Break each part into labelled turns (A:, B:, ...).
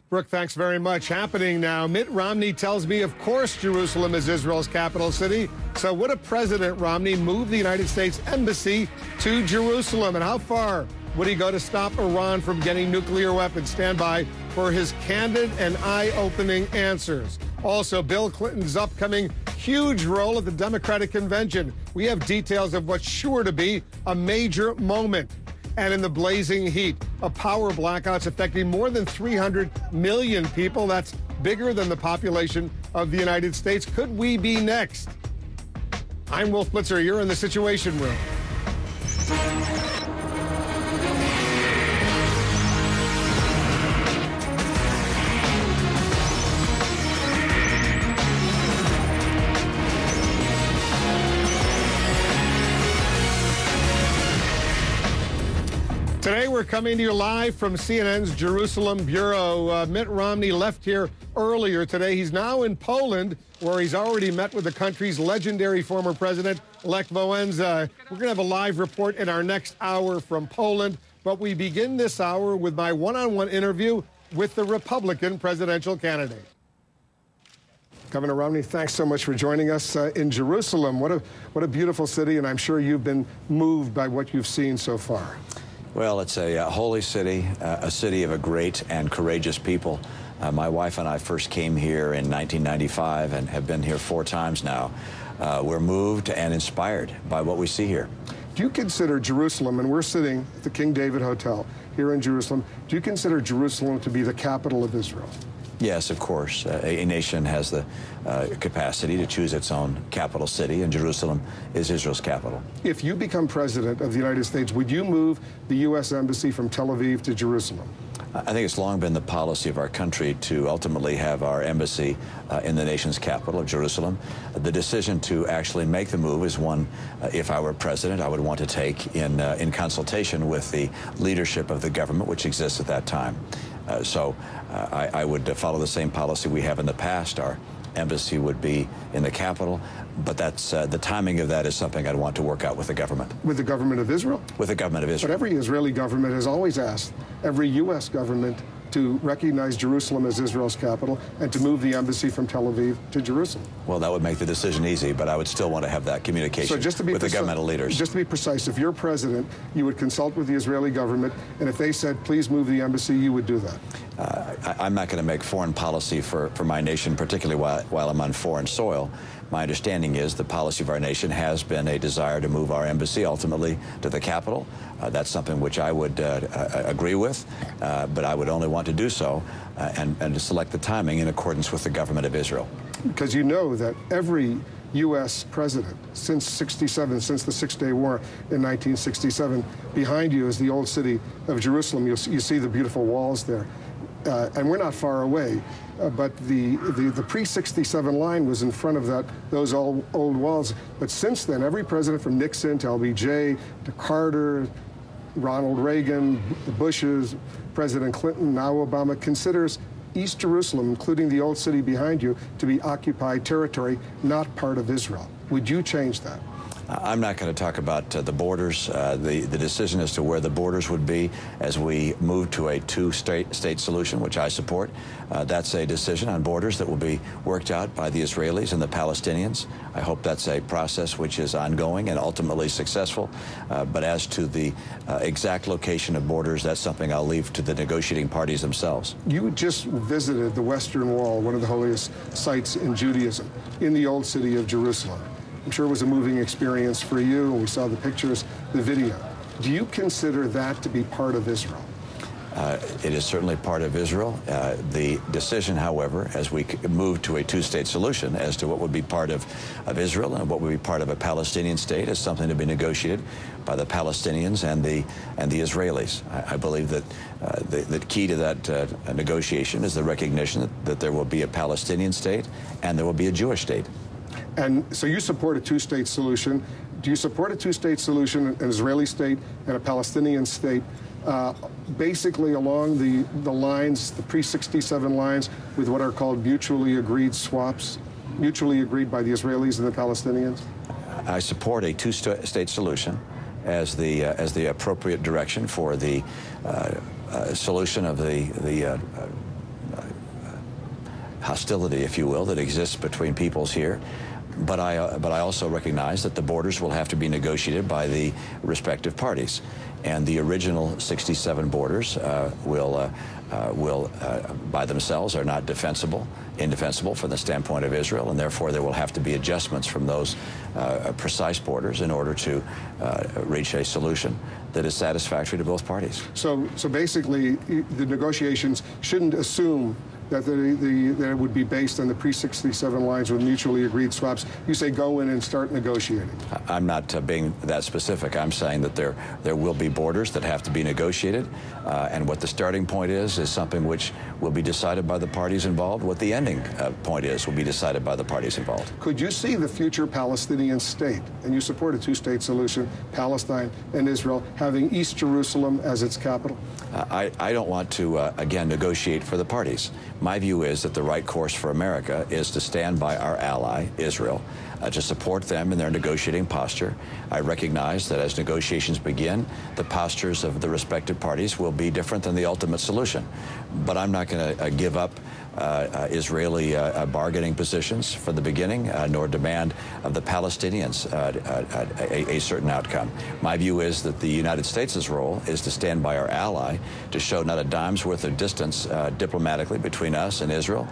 A: Brooke, thanks very much. Happening now. Mitt Romney tells me, of course, Jerusalem is Israel's capital city. So would a President Romney move the United States Embassy to Jerusalem? And how far would he go to stop Iran from getting nuclear weapons? Stand by for his candid and eye-opening answers. Also, Bill Clinton's upcoming huge role at the Democratic Convention. We have details of what's sure to be a major moment. And in the blazing heat, a power blackout's affecting more than 300 million people. That's bigger than the population of the United States. Could we be next? I'm Wolf Blitzer. You're in the Situation Room. Today, we're coming to you live from CNN's Jerusalem Bureau. Mitt Romney left here earlier today. He's now in Poland, where he's already met with the country's legendary former president, Lech Wałęsa. We're going to have a live report in our next hour from Poland, but we begin this hour with my one-on-one interview with the Republican presidential candidate. Governor Romney, thanks so much for joining us in Jerusalem. What a beautiful city, and I'm sure you've been moved by what you've seen so far.
B: Well, it's a holy city, a city of a great and courageous people. My wife and I first came here in 1995 and have been here 4 times now. We're moved and inspired by what we see here.
A: Do you consider Jerusalem, and we're sitting at the King David Hotel here in Jerusalem, do you consider Jerusalem to be the capital of Israel?
B: Yes, of course. A nation has the capacity to choose its own capital city, and Jerusalem is Israel's capital.
A: If you become president of the United States, would you move the U.S. Embassy from Tel Aviv to Jerusalem?
B: I think it's long been the policy of our country to ultimately have our embassy in the nation's capital of Jerusalem. The decision to actually make the move is one, if I were president, I would want to take in consultation with the leadership of the government, which exists at that time. I would follow the same policy we have in the past. Our embassy would be in the capital, but that's the timing of that is something I'd want to work out with the government.
A: With the government of Israel?
B: With the government of Israel.
A: But every Israeli government has always asked every U.S. government to recognize Jerusalem as Israel's capital and to move the embassy from Tel Aviv to Jerusalem.
B: Well, that would make the decision easy, but I would still want to have that communication with the governmental leaders.
A: Just to be precise, if you're president, you would consult with the Israeli government, and if they said, please move the embassy, you would do that.
B: I'm not going to make foreign policy for my nation, particularly while I'm on foreign soil. My understanding is the policy of our nation has been a desire to move our embassy ultimately to the capital. That's something which I would agree with, but I would only want to do so and to select the timing in accordance with the government of Israel.
A: Because you know that every U.S. president since '67, since the Six-Day War in 1967, behind you is the old city of Jerusalem. You see the beautiful walls there. And we're not far away, but the pre-67 line was in front of those old walls. But since then, every president from Nixon to LBJ to Carter, Ronald Reagan, the Bushes, President Clinton, now Obama, considers East Jerusalem, including the old city behind you, to be occupied territory, not part of Israel. Would you change that?
B: I'm not going to talk about the borders. The decision as to where the borders would be as we move to a two-state solution, which I support, that's a decision on borders that will be worked out by the Israelis and the Palestinians. I hope that's a process which is ongoing and ultimately successful. But as to the exact location of borders, that's something I'll leave to the negotiating parties themselves.
A: You just visited the Western Wall, one of the holiest sites in Judaism, in the old city of Jerusalem. I'm sure it was a moving experience for you, and we saw the pictures, the video. Do you consider that to be part of Israel?
B: It is certainly part of Israel. The decision, however, as we move to a two-state solution as to what would be part of Israel and what would be part of a Palestinian state is something to be negotiated by the Palestinians and the Israelis. I believe that the key to that negotiation is the recognition that there will be a Palestinian state and there will be a Jewish state.
A: And so you support a two-state solution. Do you support a two-state solution, an Israeli state and a Palestinian state, basically along the lines, the pre-67 lines, with what are called mutually agreed swaps, mutually agreed by the Israelis and the Palestinians?
B: I support a two-state solution as the appropriate direction for the solution of the hostility, if you will, that exists between peoples here. But I also recognize that the borders will have to be negotiated by the respective parties. And the original 67 borders will by themselves are not indefensible from the standpoint of Israel, and therefore there will have to be adjustments from those precise borders in order to reach a solution that is satisfactory to both parties.
A: So basically, the negotiations shouldn't assume that that it would be based on the pre-67 lines with mutually agreed swaps. You say go in and start negotiating.
B: I'm not being that specific. I'm saying that there will be borders that have to be negotiated, and what the starting point is something which will be decided by the parties involved. What the ending point is will be decided by the parties involved.
A: Could you see the future Palestinian state, and you support a two-state solution, Palestine and Israel, having East Jerusalem as its capital?
B: I don't want to, again, negotiate for the parties. My view is that the right course for America is to stand by our ally, Israel, to support them in their negotiating posture. I recognize that as negotiations begin, the postures of the respective parties will be different than the ultimate solution. But I'm not going to give up Israeli bargaining positions from the beginning, nor demand of the Palestinians a certain outcome. My view is that the United States' role is to stand by our ally, to show not a dime's worth of distance diplomatically between us and Israel,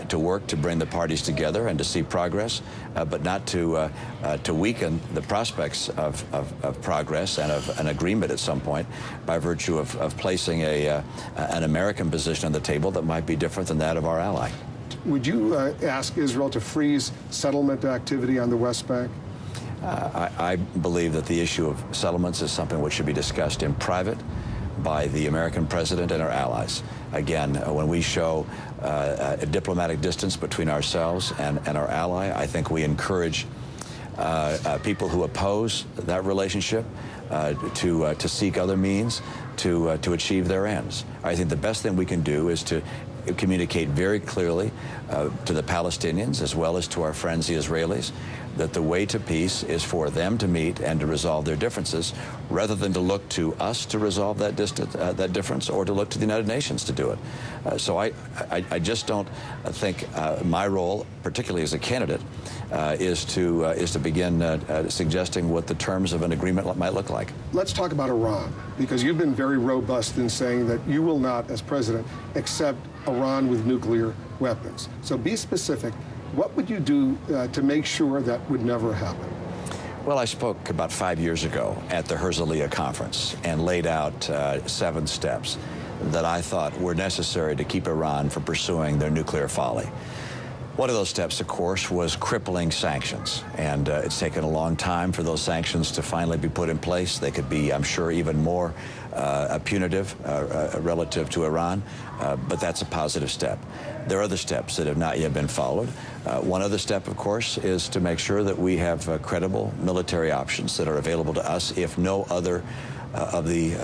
B: to work to bring the parties together and to see progress, but not to weaken the prospects of progress and of an agreement at some point by virtue of placing an American position on the table that might be different than that of our ally.
A: Would you ask Israel to freeze settlement activity on the West Bank?
B: I believe that the issue of settlements is something which should be discussed in private by the American president and our allies. Again, when we show a diplomatic distance between ourselves and our ally, I think we encourage people who oppose that relationship to seek other means to achieve their ends. I think the best thing we can do is to communicate very clearly to the Palestinians as well as to our friends the Israelis that the way to peace is for them to meet and to resolve their differences rather than to look to us to resolve that difference or to look to the United Nations to do it. So I just don't think my role, particularly as a candidate, is to begin suggesting what the terms of an agreement might look like.
A: Let's talk about Iran, because you've been very robust in saying that you will not, as president, accept Iran with nuclear weapons. So be specific. What would you do to make sure that would never happen?
B: Well, I spoke about 5 years ago at the Herzliya conference and laid out 7 steps that I thought were necessary to keep Iran from pursuing their nuclear folly. One of those steps, of course, was crippling sanctions, and it's taken a long time for those sanctions to finally be put in place. They could be, I'm sure, even more punitive relative to Iran, but that's a positive step. There are other steps that have not yet been followed. One other step, of course, is to make sure that we have credible military options that are available to us if no other of the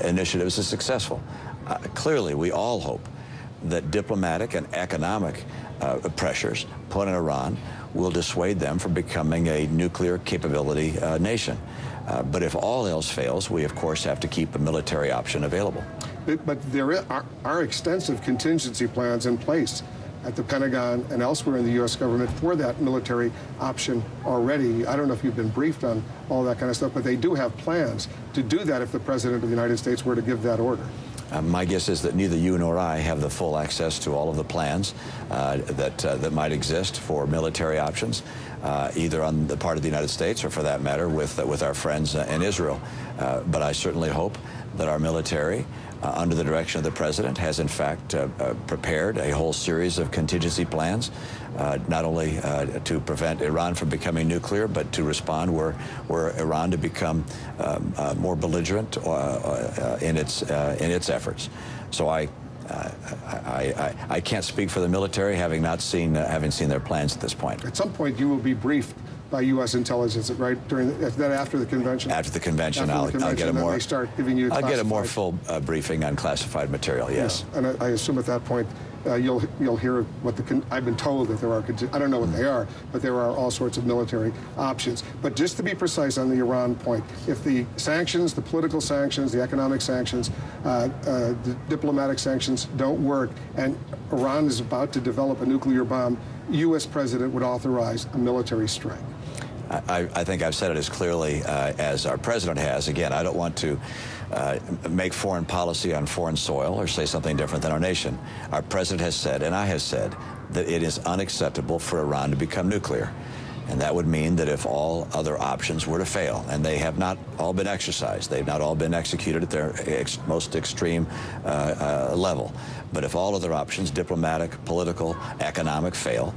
B: initiatives is successful. Clearly, we all hope that diplomatic and economic pressures put on Iran will dissuade them from becoming a nuclear capability nation. But if all else fails, we, of course, have to keep a military option available.
A: But there are extensive contingency plans in place at the Pentagon and elsewhere in the U.S. government for that military option already. I don't know if you've been briefed on all that kind of stuff, but they do have plans to do that if the President of the United States were to give that order.
B: My guess is that neither you nor I have the full access to all of the plans that might exist for military options, either on the part of the United States or, for that matter, with our friends in Israel. But I certainly hope that our military, under the direction of the President, has in fact prepared a whole series of contingency plans, not only to prevent Iran from becoming nuclear, but to respond were Iran to become more belligerent in its efforts. So I can't speak for the military, having seen their plans at this point.
A: At some point, you will be briefed by U.S. intelligence, right? After the convention?
B: After the convention,
A: I'll get a more. They start giving you.
B: I'll get a more full briefing on classified material. Yes.
A: Yeah. And I assume at that point you'll hear what I've been told that there are. I don't know what they are, but there are all sorts of military options. But just to be precise on the Iran point, if the sanctions, the political sanctions, the economic sanctions, the diplomatic sanctions don't work, and Iran is about to develop a nuclear bomb, U.S. president would authorize a military strike.
B: I think I've said it as clearly as our president has. Again, I don't want to make foreign policy on foreign soil or say something different than our nation. Our president has said, and I have said, that it is unacceptable for Iran to become nuclear. And that would mean that if all other options were to fail, and they have not all been exercised, they've not all been executed at their most extreme level, but if all other options, diplomatic, political, economic, fail,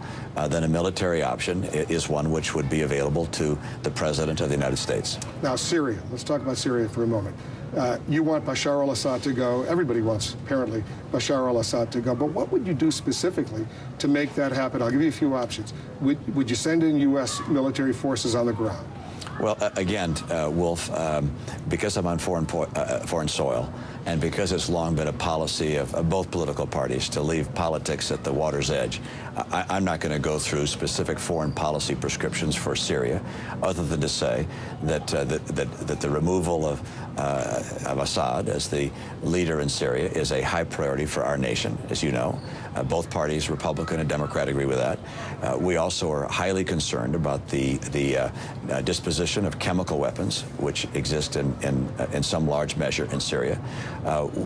B: then a military option is one which would be available to the President of the United States.
A: Now, Syria. Let's talk about Syria for a moment. You want Bashar al-Assad to go. Everybody wants, apparently, Bashar al-Assad to go. But what would you do specifically to make that happen? I'll give you a few options. Would you send in U.S. military forces on the ground?
B: Well, again, Wolf, because I'm on foreign soil, and because it's long been a policy of both political parties to leave politics at the water's edge, I'm not going to go through specific foreign policy prescriptions for Syria, other than to say that the removal of Assad as the leader in Syria is a high priority for our nation, as you know. Both parties, Republican and Democrat, agree with that. We also are highly concerned about the disposition of chemical weapons, which exist in some large measure in Syria.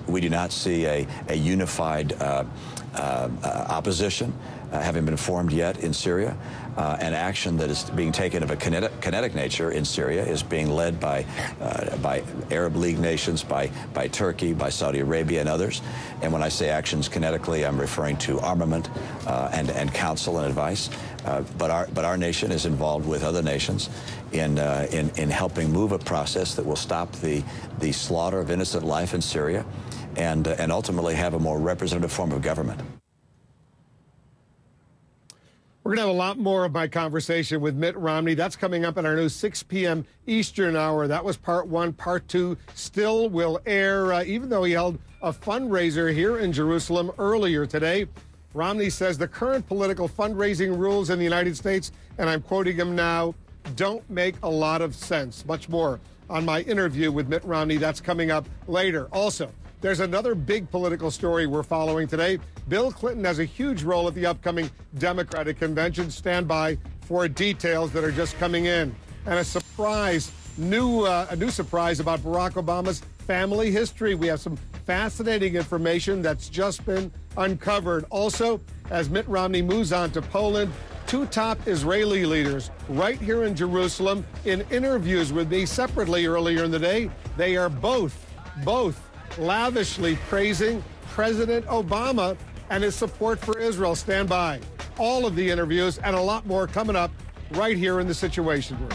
B: We do not see a unified opposition having been formed yet in Syria. An action that is being taken of a kinetic nature in Syria is being led by Arab League nations, by Turkey, by Saudi Arabia, and others. And when I say actions kinetically, I'm referring to armament and counsel and advice. But our nation is involved with other nations in helping move a process that will stop the slaughter of innocent life in Syria, and ultimately have a more representative form of government.
A: We're going to have a lot more of my conversation with Mitt Romney. That's coming up in our new 6 p.m. Eastern hour. That was part one. Part two still will air, even though he held a fundraiser here in Jerusalem earlier today. Romney says the current political fundraising rules in the United States, and I'm quoting him now, don't make a lot of sense. Much more on my interview with Mitt Romney. That's coming up later. Also, there's another big political story we're following today. Bill Clinton has a huge role at the upcoming Democratic convention. Stand by for details that are just coming in. And a surprise, a new surprise about Barack Obama's family history. We have some fascinating information that's just been uncovered. Also, as Mitt Romney moves on to Poland, two top Israeli leaders right here in Jerusalem in interviews with me separately earlier in the day. They are both lavishly praising President Obama and his support for Israel. Stand by. All of the interviews and a lot more coming up right here in the Situation Room.